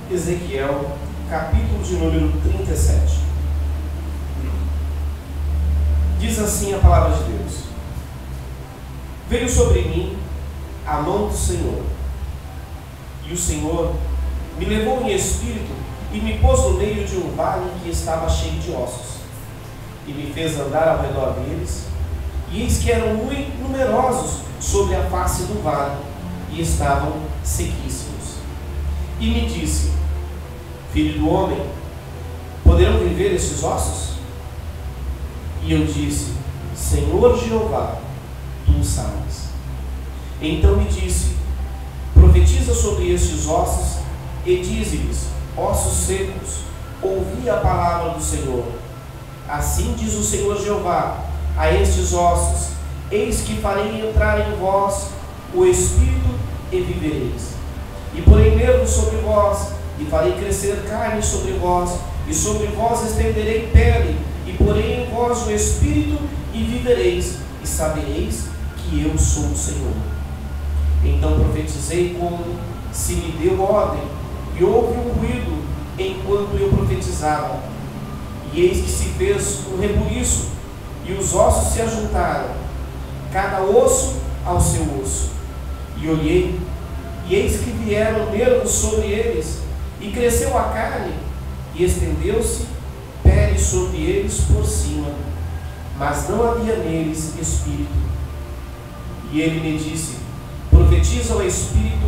Ezequiel, capítulo de número 37. Diz assim a palavra de Deus: Veio sobre mim a mão do Senhor, e o Senhor me levou em espírito e me pôs no meio de um vale que estava cheio de ossos, e me fez andar ao redor deles, e eis que eram muito numerosos sobre a face do vale, e estavam sequíssimos. E me disse: Filho do homem, poderão viver estes ossos? E eu disse: Senhor Jeová, tu sabes. Então me disse: Profetiza sobre estes ossos e dize-lhes: Ossos secos, ouvi a palavra do Senhor. Assim diz o Senhor Jeová a estes ossos: Eis que farei entrar em vós o Espírito e vivereis. E porei nervos sobre vós, e farei crescer carne sobre vós, e sobre vós estenderei pele, e porei em vós o Espírito e vivereis, e sabereis que eu sou o Senhor. Então profetizei como se me deu ordem, e houve um ruído enquanto eu profetizava. E eis que se fez um rebuliço, e os ossos se ajuntaram, cada osso ao seu osso. E olhei, e eis que vieram nervos sobre eles, e cresceu a carne, e estendeu-se pele sobre eles por cima, mas não havia neles espírito. E ele me disse: Profetiza ao Espírito,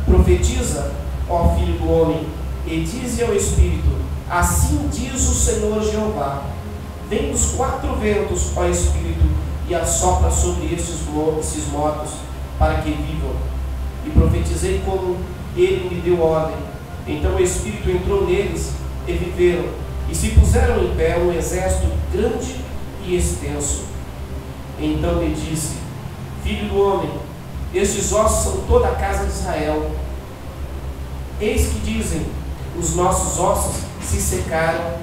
profetiza, ó Filho do homem, e dize ao Espírito: Assim diz o Senhor Jeová: Vem os 4 ventos, ó Espírito, e assopra sobre esses mortos, para que vivam. E profetizei como ele me deu ordem. Então o Espírito entrou neles, e viveram, e se puseram em pé um exército grande e extenso. Então me disse: Filho do homem, estes ossos são toda a casa de Israel. Eis que dizem: os nossos ossos se secaram,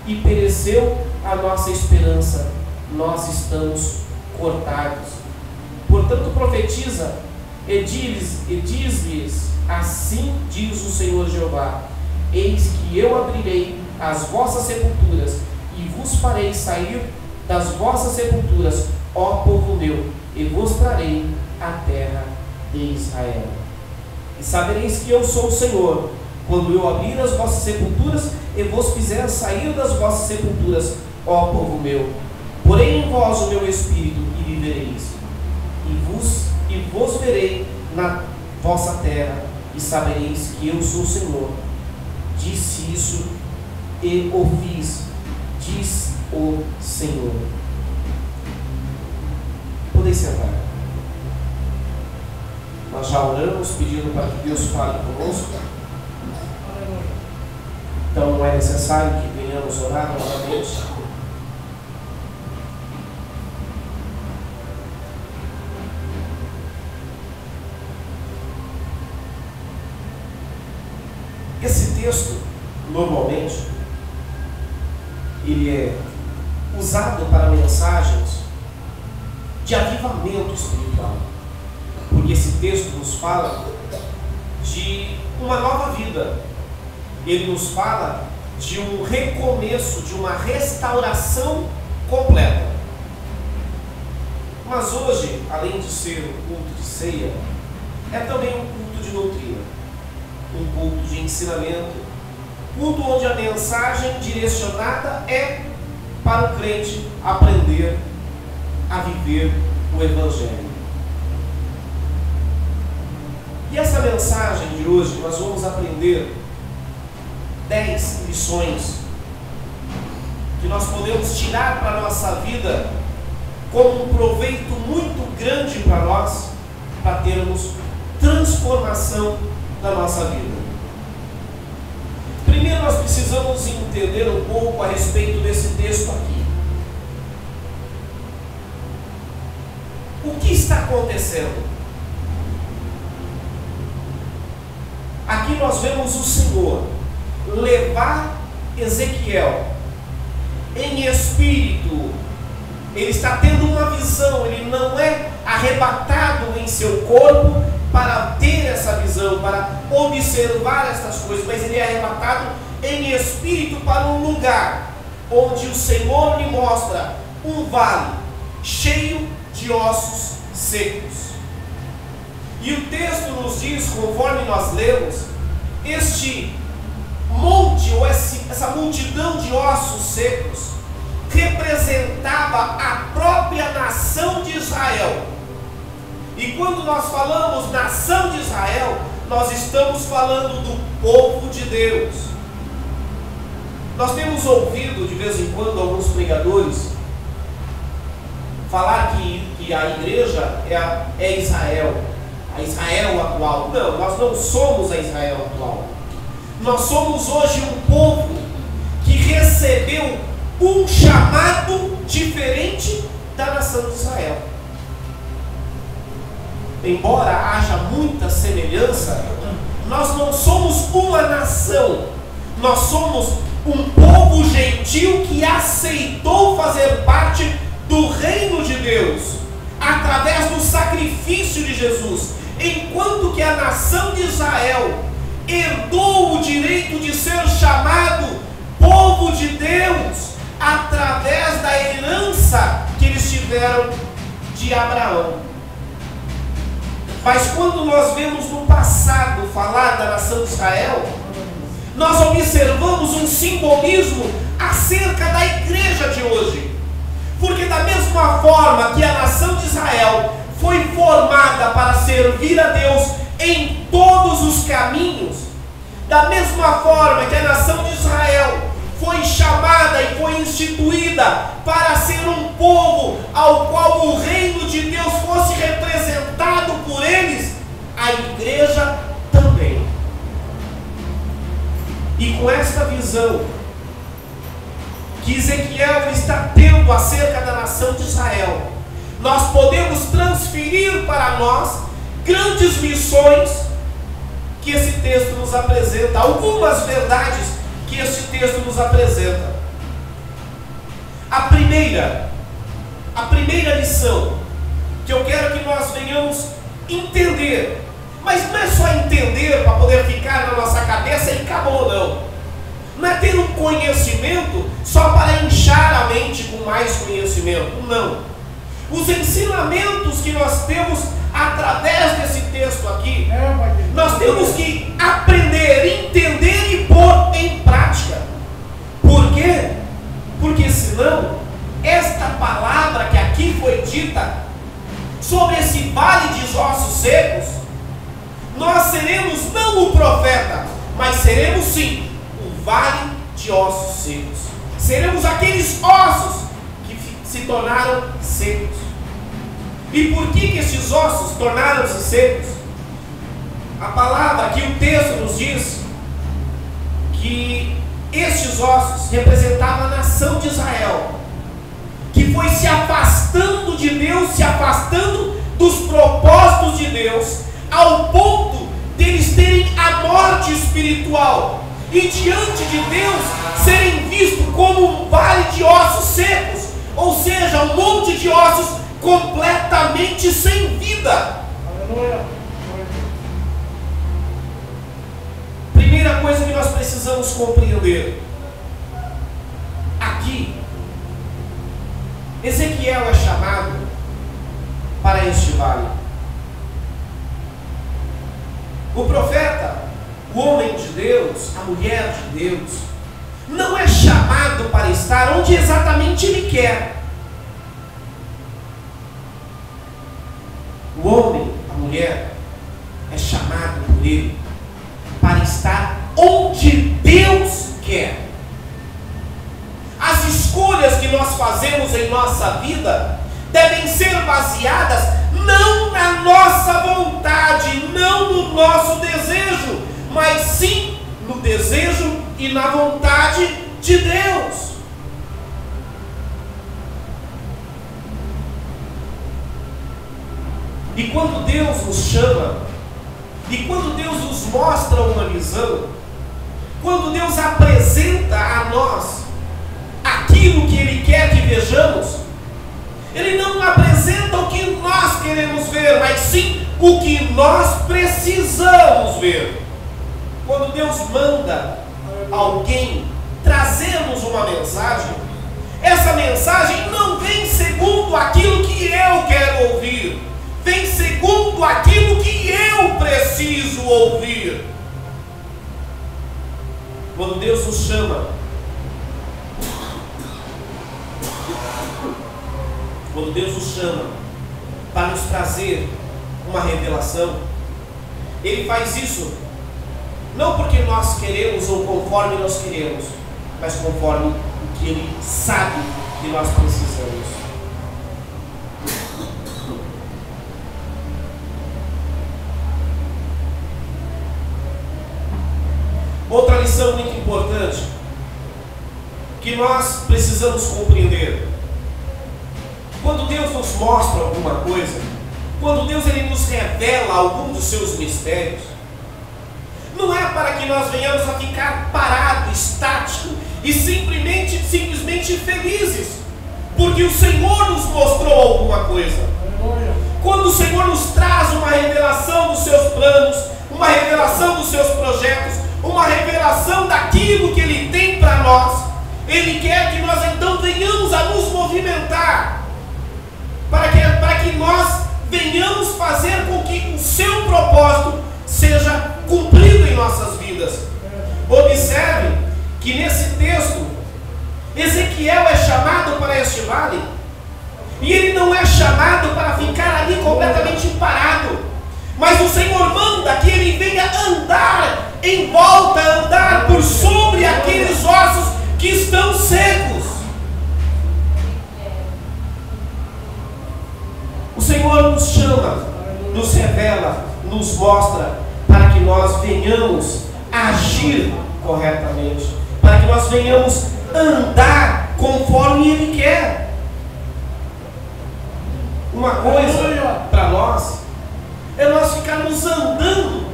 e pereceu a nossa esperança, nós estamos cortados. Portanto profetiza, e diz-lhes: Assim diz o Senhor Jeová: Eis que eu abrirei as vossas sepulturas, e vos farei sair das vossas sepulturas, ó povo meu, e vos trarei a terra de Israel. E sabereis que eu sou o Senhor, quando eu abrir as vossas sepulturas, e vos fizer sair das vossas sepulturas, ó povo meu. Porei em vós o meu espírito, e vivereis, e vos verei na vossa terra, e sabereis que eu sou o Senhor. Disse isso e o fiz, diz o Senhor. Podeis sentar. Nós já oramos pedindo para que Deus fale conosco. Então não é necessário que venhamos orar novamente. Esse texto, normalmente, ele é usado para mensagens de avivamento espiritual. Porque esse texto nos fala de uma nova vida. Ele nos fala de um recomeço, de uma restauração completa. Mas hoje, além de ser um culto de ceia, é também um culto de doutrina, um culto de ensinamento, culto onde a mensagem direcionada é para o crente aprender a viver o Evangelho. E essa mensagem de hoje nós vamos aprender 10 lições que nós podemos tirar para a nossa vida como um proveito muito grande para nós, para termos transformação da nossa vida. Primeiro nós precisamos entender um pouco a respeito desse texto aqui. O que está acontecendo? Aqui nós vemos o Senhor levar Ezequiel em espírito. Ele está tendo uma visão, ele não é arrebatado em seu corpo para ter essa visão, para observar estas coisas, mas ele é arrebatado em espírito para um lugar onde o Senhor lhe mostra um vale cheio de ossos secos. E o texto nos diz, conforme nós lemos, este monte, ou essa multidão de ossos secos, representava a própria nação de Israel. E quando nós falamos nação de Israel, nós estamos falando do povo de Deus. Nós temos ouvido de vez em quando alguns pregadores falar que a igreja é Israel, a Israel atual. Não, nós não somos a Israel atual. Nós somos hoje um povo que recebeu um chamado diferente da nação de Israel. Embora haja muita semelhança, nós não somos uma nação, nós somos um povo gentil que aceitou fazer parte do reino de Deus, através do sacrifício de Jesus, enquanto que a nação de Israel herdou o direito de ser chamado povo de Deus, através da herança que eles tiveram de Abraão. Mas quando nós vemos no passado falar da nação de Israel, nós observamos um simbolismo acerca da igreja de hoje. Porque da mesma forma que a nação de Israel foi formada para servir a Deus em todos os caminhos, da mesma forma que a nação de Israel foi chamada e foi instituída para ser um povo ao qual o reino de Deus fosse representado por eles, a igreja também. E com esta visão que Ezequiel está tendo acerca da nação de Israel, nós podemos transferir para nós grandes missões que esse texto nos apresenta, algumas verdades que esse texto nos apresenta. A primeira lição que eu quero que nós venhamos entender, mas não é só entender para poder ficar na nossa cabeça e acabou, não. Não é ter um conhecimento só para inchar a mente com mais conhecimento, não. Os ensinamentos que nós temos através desse texto aqui, nós temos que aprender, entender e pôr em prática. Por quê? Porque senão, esta palavra que aqui foi dita sobre esse vale de ossos secos, nós seremos não o profeta, mas seremos sim o vale de ossos secos. Seremos aqueles ossos que se tornaram secos. E por que esses ossos tornaram-se secos? A palavra aqui, o texto nos diz que estes ossos representavam a nação de Israel, que foi se afastando de Deus, se afastando dos propósitos de Deus, ao ponto deles terem a morte espiritual e diante de Deus serem vistos como um vale de ossos secos, ou seja, um monte de ossos completamente sem vida. Aleluia. Primeira coisa que nós precisamos compreender aqui, Ezequiel é chamado para este vale. O profeta, o homem de Deus, a mulher de Deus, não é chamado para estar onde exatamente ele quer. O homem, a mulher, é chamado por ele para estar onde Deus quer. As escolhas que nós fazemos em nossa vida devem ser baseadas não na nossa vontade, não no nosso desejo, mas sim no desejo e na vontade de Deus. E quando Deus nos chama, e quando Deus nos mostra uma visão, quando Deus apresenta a nós aquilo que Ele quer que vejamos, Ele não apresenta o que nós queremos ver, mas sim o que nós precisamos ver. Quando Deus manda alguém trazer-nos uma mensagem, essa mensagem não vem segundo aquilo que eu quero ouvir, vem segundo aquilo que eu preciso ouvir. Quando Deus nos chama, para nos trazer uma revelação, Ele faz isso não porque nós queremos ou conforme nós queremos, mas conforme o que Ele sabe que nós precisamos. Outra lição muito importante que nós precisamos compreender: quando Deus nos mostra alguma coisa, quando Deus ele nos revela algum dos seus mistérios, não é para que nós venhamos a ficar parado, estático e simplesmente felizes, porque o Senhor nos mostrou alguma coisa. Quando o Senhor nos traz uma revelação dos seus planos, uma revelação dos seus projetos, uma revelação daquilo que Ele tem para nós, Ele quer que nós então venhamos a nos movimentar, para que nós venhamos fazer com que o seu propósito seja cumprido em nossas vidas. Observe que nesse texto, Ezequiel é chamado para este vale, e ele não é chamado para ficar ali completamente parado, mas o Senhor manda que ele venha andar em volta, andar por sobre aqueles ossos que estão secos. O Senhor nos chama, nos revela, nos mostra, para que nós venhamos agir corretamente, para que nós venhamos andar conforme Ele quer. Uma coisa para nós é nós ficarmos andando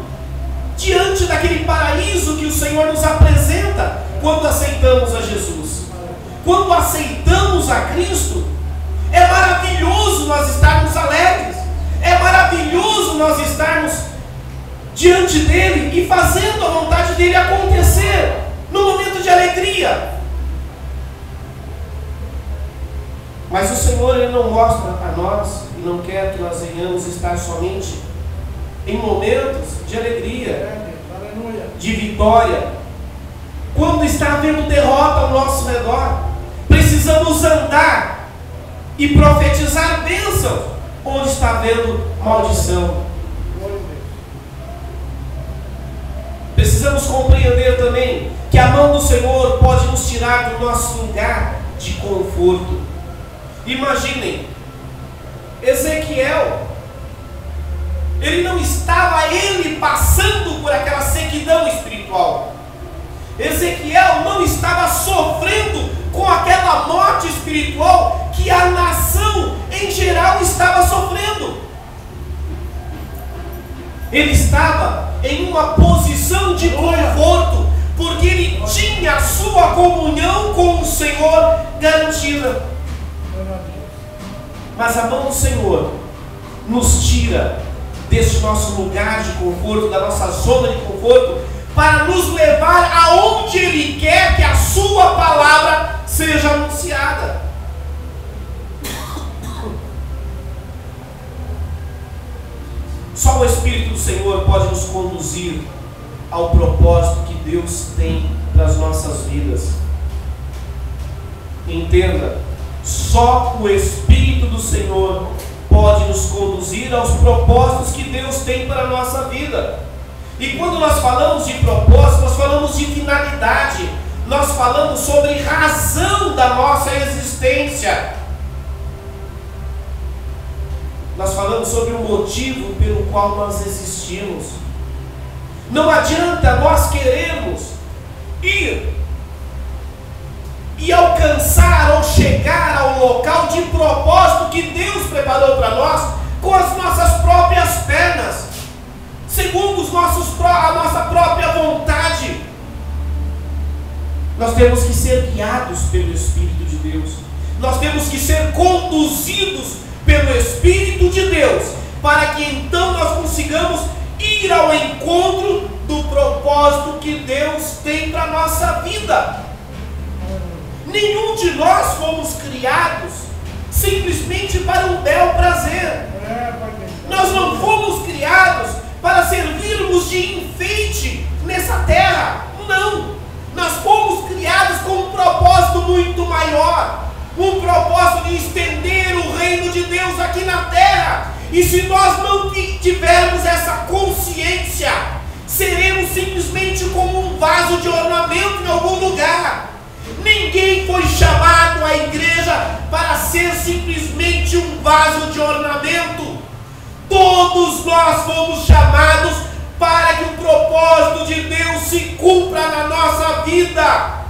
diante daquele paraíso que o Senhor nos apresenta quando aceitamos a Jesus. Quando aceitamos a Cristo, é maravilhoso nós estarmos alegres, é maravilhoso nós estarmos diante dEle e fazendo a vontade dEle acontecer no momento de alegria. Mas o Senhor ele não mostra a nós e não quer que nós venhamos estar somente em momentos de alegria, de vitória. Quando está havendo derrota ao nosso redor, precisamos andar e profetizar bênção onde está havendo maldição. Precisamos compreender também que a mão do Senhor pode nos tirar do nosso lugar de conforto. Imaginem, Ezequiel, ele não estava passando por aquela sequidão espiritual. Ezequiel não estava sofrendo com aquela morte espiritual que a nação em geral estava sofrendo. Ele estava em uma posição de conforto, porque ele tinha a sua comunhão com o Senhor garantida. Mas a mão do Senhor nos tira deste nosso lugar de conforto, da nossa zona de conforto, para nos levar aonde Ele quer que a sua palavra seja anunciada. Só o Espírito do Senhor pode nos conduzir ao propósito que Deus tem para as nossas vidas. Entenda, só o Espírito do Senhor pode nos conduzir aos propósitos que Deus tem para a nossa vida. E quando nós falamos de propósito, nós falamos de finalidade, nós falamos sobre razão da nossa existência. Nós falamos sobre o motivo pelo qual nós existimos. Não adianta nós queremos ir e alcançar ou chegar ao local de propósito que Deus preparou para nós com as nossas próprias pernas, segundo a nossa própria vontade. Nós temos que ser guiados pelo Espírito de Deus. Nós temos que ser conduzidos pelo Espírito de Deus, para que então nós consigamos ir ao encontro do propósito propósito que Deus tem para a nossa vida. Nenhum de nós fomos criados simplesmente para um bel prazer. Nós não fomos criados para servirmos de enfeite nessa terra. Não. Nós fomos criados com um propósito muito maior. Um propósito de estender o reino de Deus aqui na terra. E se nós não tivermos essa consciência, seremos simplesmente como um vaso de ornamento em algum lugar. Ninguém foi chamado à igreja para ser simplesmente um vaso de ornamento. Todos nós fomos chamados para que o propósito de Deus se cumpra na nossa vida.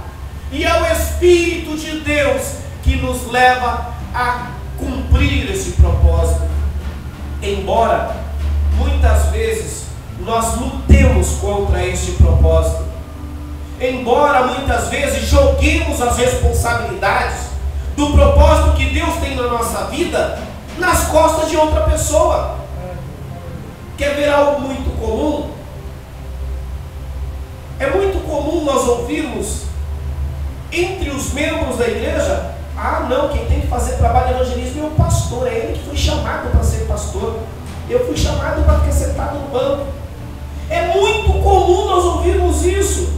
E é o Espírito de Deus que nos leva a cumprir esse propósito. Embora muitas vezes nós lutemos contra este propósito, embora muitas vezes joguemos as responsabilidades do propósito que Deus tem na nossa vida nas costas de outra pessoa. Quer ver algo muito comum? É muito comum nós ouvirmos entre os membros da igreja: ah não, quem tem que fazer trabalho de evangelismo é o pastor, é ele que foi chamado para ser pastor, eu fui chamado para ficar sentado no banco. É muito comum nós ouvirmos isso.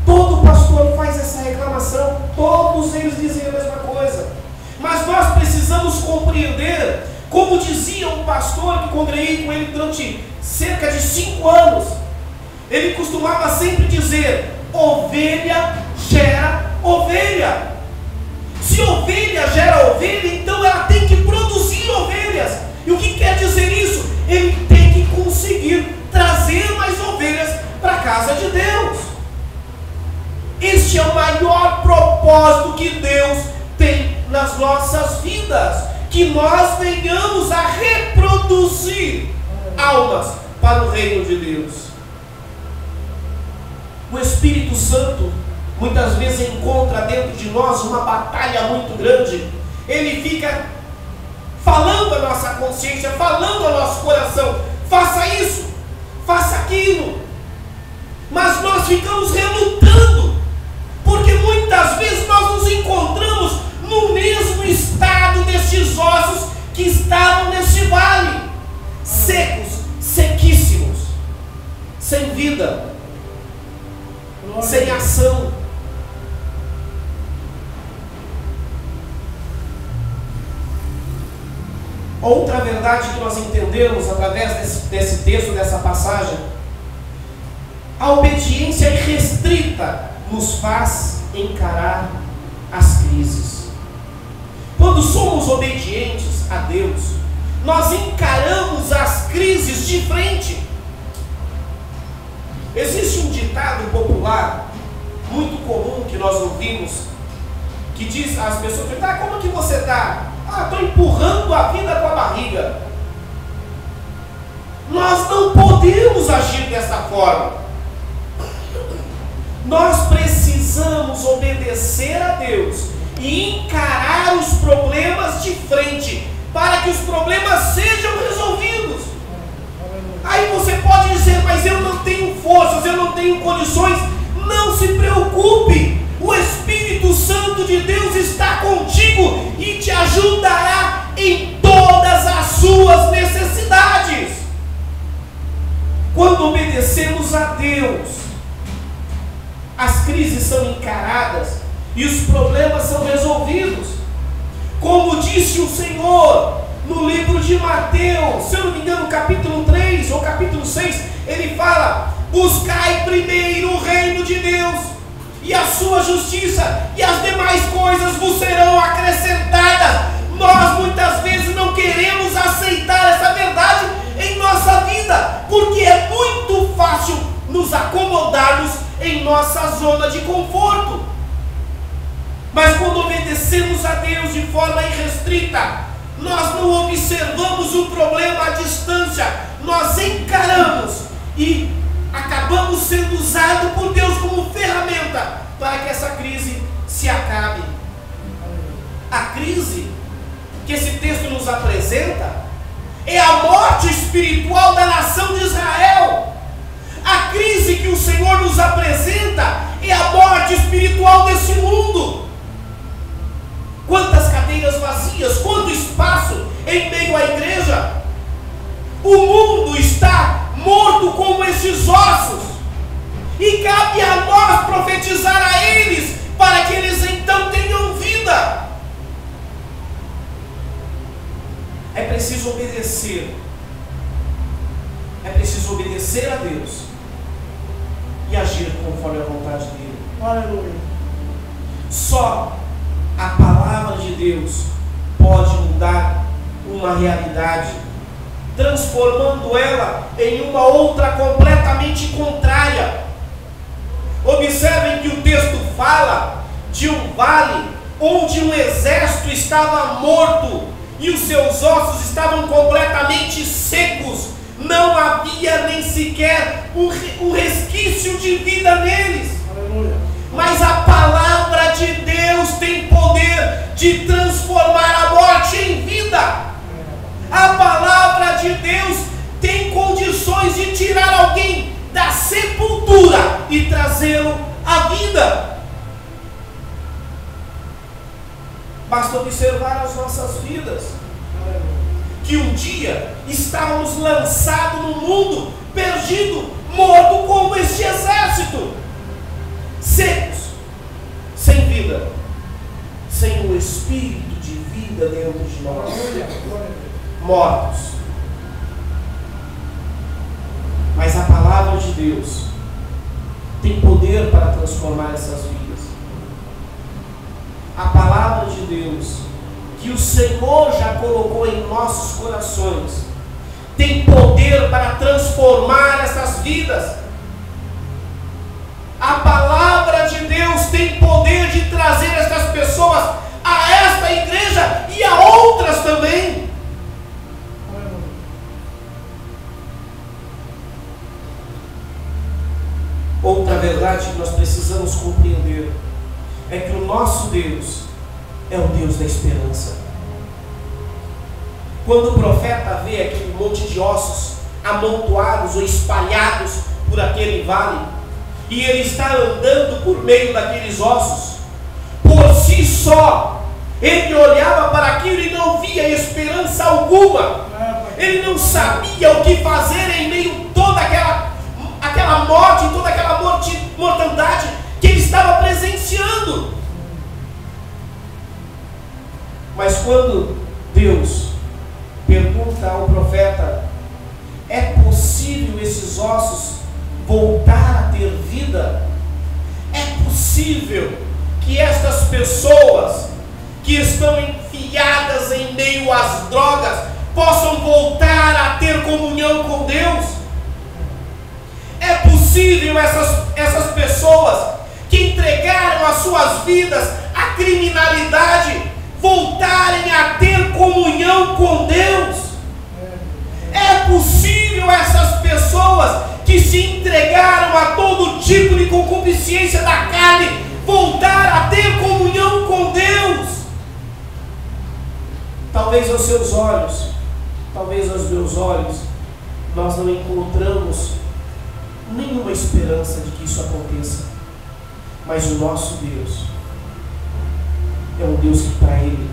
Todo pastor faz essa reclamação, todos eles dizem a mesma coisa. Mas nós precisamos compreender, como dizia um pastor que congreguei com ele durante cerca de 5 anos, ele costumava sempre dizer: ovelha gera ovelha. Se ovelha gera ovelha, então ela tem que produzir ovelhas. E o que quer dizer isso? Ele tem que conseguir trazer mais ovelhas para a casa de Deus. Este é o maior propósito que Deus tem nas nossas vidas, que nós venhamos a reproduzir almas para o reino de Deus. O Espírito Santo muitas vezes encontra dentro de nós uma batalha muito grande. Ele fica falando a nossa consciência, falando ao nosso coração: faça isso, faça aquilo. Mas nós ficamos relutando, porque muitas vezes nós nos encontramos no mesmo estado destes ossos que estavam neste vale, secos, sequíssimos, sem vida, sem ação. Outra verdade que nós entendemos através desse texto, dessa passagem: a obediência irrestrita nos faz encarar as crises. Quando somos obedientes a Deus, nós encaramos as crises de frente. Existe um ditado popular muito comum que nós ouvimos, que diz, as pessoas perguntam: ah, como que você está? Ah, estou empurrando a vida com a barriga. Nós não podemos agir dessa forma. Nós precisamos obedecer a Deus e encarar os problemas de frente, para que os problemas sejam resolvidos. Aí você pode dizer: mas eu não tenho forças, eu não tenho condições. Não se preocupe, o Espírito Santo de Deus está contigo e te ajudará em todas as suas necessidades. Quando obedecemos a Deus, as crises são encaradas e os problemas são resolvidos. Como disse o Senhor no livro de Mateus, se eu não me engano, capítulo 3 ou capítulo 6, ele fala: buscai primeiro o reino de Deus e a sua justiça, e as demais coisas vos serão acrescentadas. Nós muitas vezes não queremos aceitar essa verdade em nossa vida, porque é muito fácil nos acomodarmos em nossa zona de conforto. Mas quando obedecemos a Deus de forma irrestrita, nós não observamos o problema à distância, nós encaramos e acabamos sendo usados por Deus como ferramenta para que essa crise se acabe. A crise que esse texto nos apresenta é a morte espiritual da nação de Israel. A está morto como estes ossos, e cabe a nós profetizar a eles, para que eles então tenham vida. É preciso obedecer. É preciso obedecer a Deus e agir conforme a vontade dele. Aleluia. Só a palavra de Deus pode mudar uma realidade, transformando ela em uma outra completamente contrária. Observem que o texto fala de um vale onde um exército estava morto e os seus ossos estavam completamente secos. Não havia nem sequer um resquício de vida neles. Aleluia. Mas a palavra de Deus tem poder de transformar a morte em vida. A palavra de Deus tem condições de tirar alguém da sepultura e trazê-lo à vida. Basta observar as nossas vidas, que um dia estávamos lançados no mundo, perdido, morto como este exército, secos, sem vida, sem o espírito de vida dentro de nós, mortos. Mas a palavra de Deus tem poder para transformar essas vidas. A palavra de Deus, que o Senhor já colocou em nossos corações, tem poder para transformar essas vidas. A palavra de Deus tem poder de trazer essas pessoas a esta igreja e a outras também. Outra verdade que nós precisamos compreender é que o nosso Deus é o Deus da esperança. Quando o profeta vê aquele monte de ossos amontoados ou espalhados por aquele vale, e ele está andando por meio daqueles ossos, por si só, ele olhava para aquilo e não via esperança alguma. Ele não sabia o que fazer em meio a toda aquela morte, toda aquela mortandade que ele estava presenciando. Mas quando Deus pergunta ao profeta: é possível esses ossos voltar a ter vida? É possível que estas pessoas que estão enfiadas em meio às drogas possam voltar a ter comunhão com Deus? É possível essas pessoas que entregaram as suas vidas à criminalidade voltarem a ter comunhão com Deus? É possível essas pessoas que se entregaram a todo tipo de concupiscência da carne voltar a ter comunhão com Deus? Talvez aos seus olhos, talvez aos meus olhos, nós não encontramos nenhuma esperança de que isso aconteça. Mas o nosso Deus é um Deus que para Ele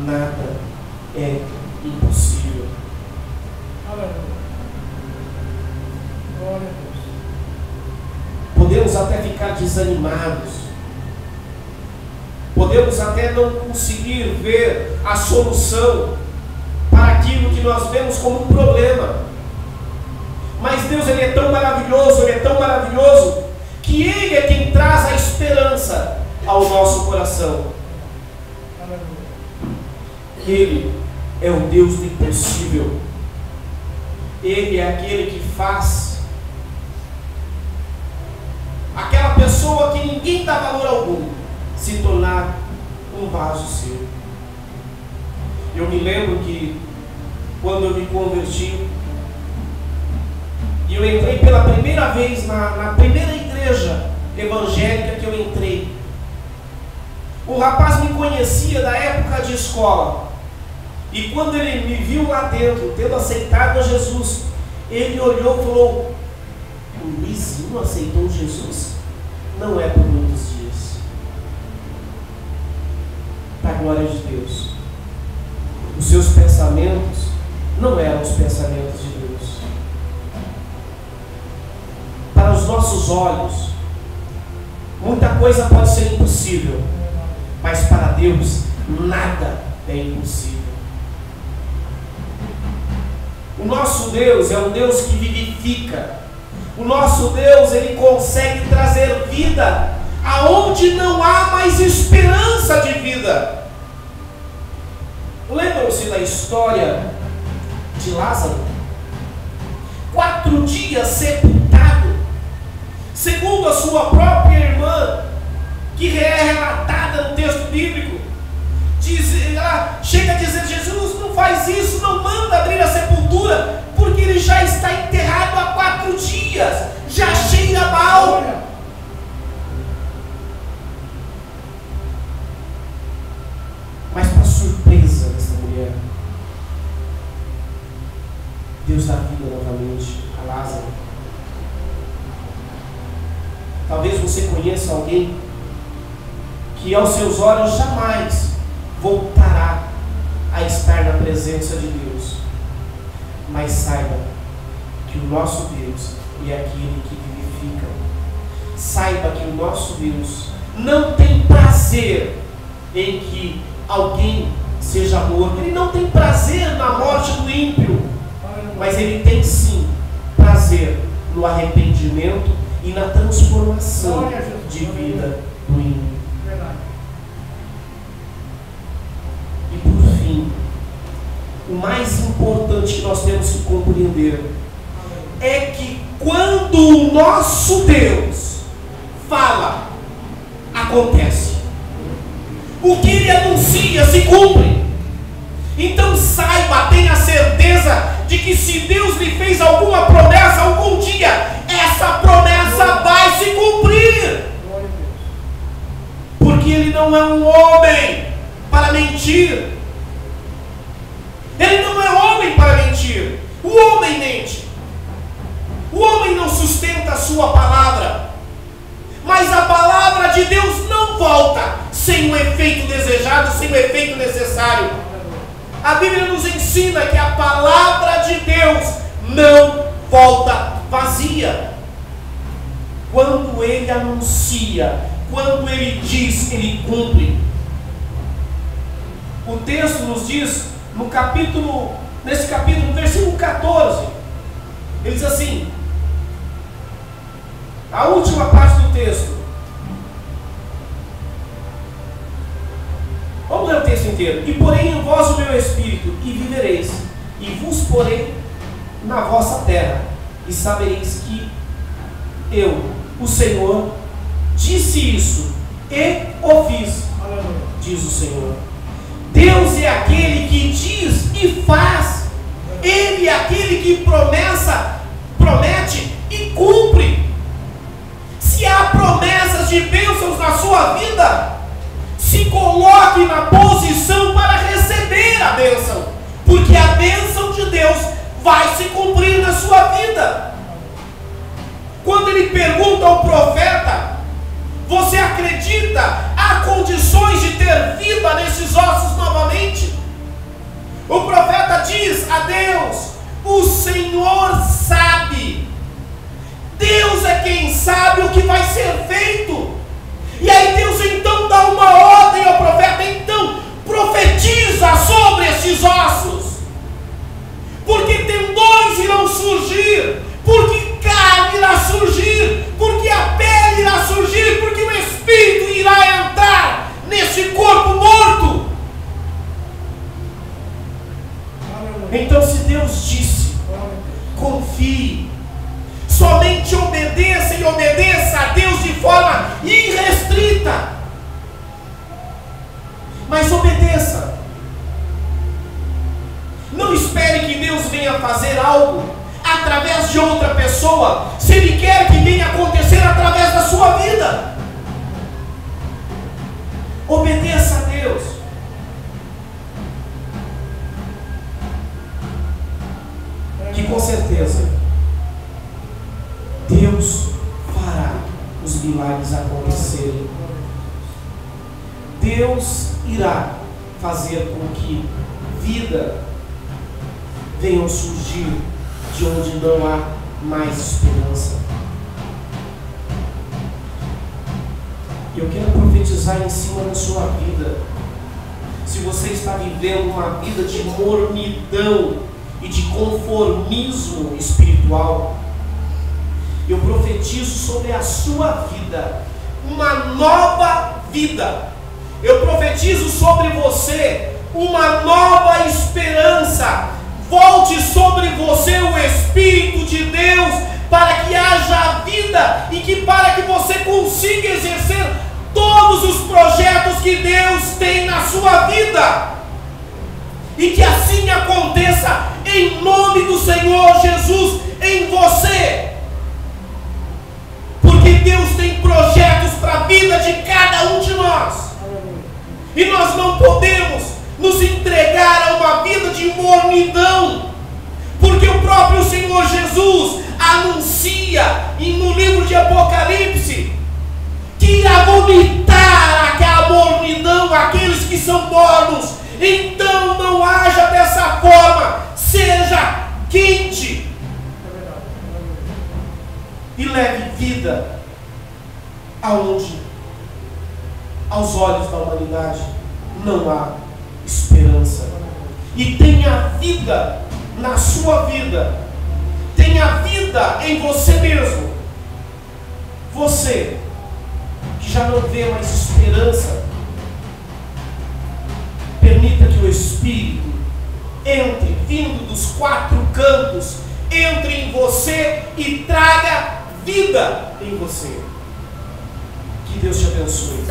nada é impossível. Glória a Deus. Podemos até ficar desanimados, podemos até não conseguir ver a solução para aquilo que nós vemos como um problema. Mas Deus, Ele é tão maravilhoso, Ele é tão maravilhoso, que Ele é quem traz a esperança ao nosso coração. Ele é o Deus do impossível. Ele é aquele que faz aquela pessoa que ninguém dá valor algum se tornar um vaso seu. Eu me lembro que quando eu me converti e eu entrei pela primeira vez na primeira igreja evangélica que eu entrei, o rapaz me conhecia da época de escola, e quando ele me viu lá dentro, tendo aceitado a Jesus, ele olhou e falou: o Luizinho aceitou Jesus? Não é por muitos dias. Para a glória de Deus, os seus pensamentos não eram os pensamentos de Deus. nossos olhos, muita coisa pode ser impossível, mas para Deus nada é impossível. O nosso Deus é um Deus que vivifica. O nosso Deus, Ele consegue trazer vida aonde não há mais esperança de vida. Lembram-se da história de Lázaro? 4 dias sepultado, segundo a sua própria irmã, que é relatada no texto bíblico. Ela chega a dizer: Jesus, não faz isso, não manda abrir a sepultura, porque ele já está enterrado há 4 dias, já cheira mal. Mas para surpresa dessa mulher, Deus dá vida novamente a Lázaro. Talvez você conheça alguém que aos seus olhos jamais voltará a estar na presença de Deus. Mas saiba que o nosso Deus é aquele que vivifica. Saiba que o nosso Deus não tem prazer em que alguém seja morto. Ele não tem prazer na morte do ímpio, mas Ele tem sim prazer no arrependimento e na transformação de vida do ímpio. E por fim, o mais importante que nós temos que compreender é que quando o nosso Deus fala, acontece. O que Ele anuncia se cumpre. Então saiba, tenha certeza de que se Deus lhe fez alguma promessa algum dia, essa promessa vai se cumprir. Porque Ele não é um homem para mentir. Ele não é homem para mentir. O homem mente. O homem não sustenta a sua palavra. Mas a palavra de Deus não volta sem o efeito desejado, sem o efeito necessário. A Bíblia nos ensina que a palavra de Deus não volta vazia. Quando Ele anuncia, quando Ele diz, Ele cumpre. O texto nos diz, nesse capítulo, versículo 14, ele diz assim, a última parte do texto. Vamos ler o texto inteiro. E porém em vós o meu espírito, e vivereis, e vos porei na vossa terra, e sabereis que eu, o Senhor, disse isso, e o fiz, diz o Senhor. Deus é aquele que diz e faz. Ele é aquele que promete e cumpre. Se há promessas de bênçãos na sua vida, se coloque na posição para receber a bênção, porque a bênção de Deus vai se cumprir na sua vida. Quando ele pergunta ao profeta: você acredita? Há condições de ter vida nesses ossos novamente? O profeta diz a Deus: o Senhor sabe. Deus é quem sabe o que vai ser feito. E aí Deus então dá uma ordem ao profeta: então profetiza sobre esses ossos, porque tendões irão surgir, porque carne irá surgir, porque a pele irá surgir, porque o Espírito irá entrar nesse corpo morto. Então, se Deus disse, confie, somente obedeça e obedeça a Deus de forma irrestrita, mas obedeça. Não espere que Deus venha fazer algo através de outra pessoa, se Ele quer que venha acontecer através da sua vida. Obedeça a Deus. Que com certeza Deus fará os milagres acontecerem. Deus irá fazer com que vida venha surgir de onde não há mais esperança. Eu quero profetizar em cima da sua vida. Se você está vivendo uma vida de mornidão e de conformismo espiritual, eu profetizo sobre a sua vida uma nova vida. Eu profetizo sobre você uma nova esperança. Volte sobre você o Espírito de Deus, para que haja vida e para que você consiga exercer todos os projetos que Deus tem na sua vida. E que assim aconteça em nome do Senhor Jesus em você. Porque Deus tem projetos para a vida de cada um de nós. E nós não podemos nos entregar a uma vida de mornidão. Porque o próprio Senhor Jesus anuncia no livro de Apocalipse que irá vomitar aquela mornidão, aqueles que são mornos. Então não haja dessa forma, seja quente e leve vida aonde aos olhos da humanidade não há esperança. E tenha vida na sua vida, tenha vida em você mesmo. Você que já não vê mais esperança, permita que o Espírito entre, vindo dos quatro cantos, entre em você e traga vida em você. Que Deus te abençoe,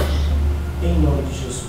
em nome de Jesus.